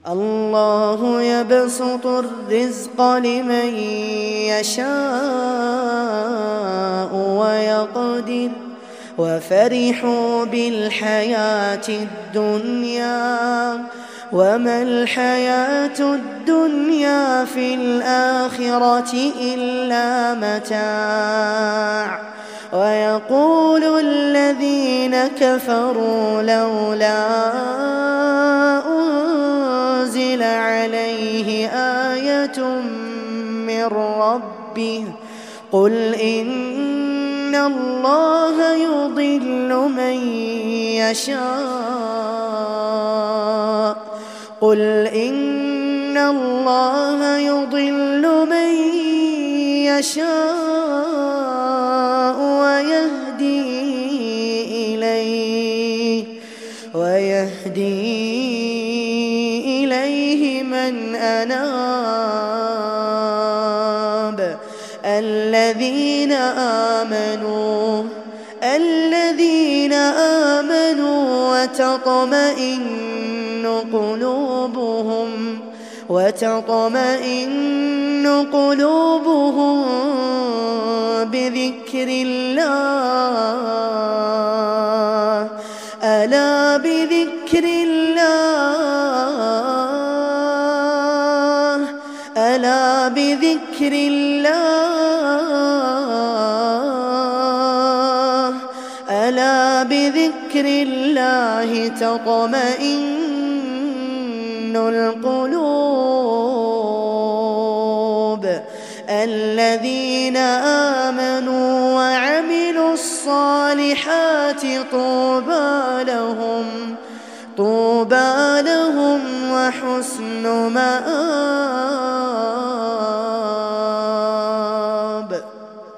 الله يبسط الرزق لمن يشاء ويقدر وفرحوا بالحياة الدنيا وما الحياة الدنيا في الآخرة إلا متاع ويقول الذين كفروا لولا أنزل عليه آية من ربه قل إن الله يضل من يشاء قل إن الله يضل من يشاء ويهدي إليه من أناب الذين آمنوا وتطمئن قلوبهم بذكر الله ألا بذكر الله تطمئن القلوب الذين آمنوا وعملوا الصالحات طوبى لهم وحسن مآب.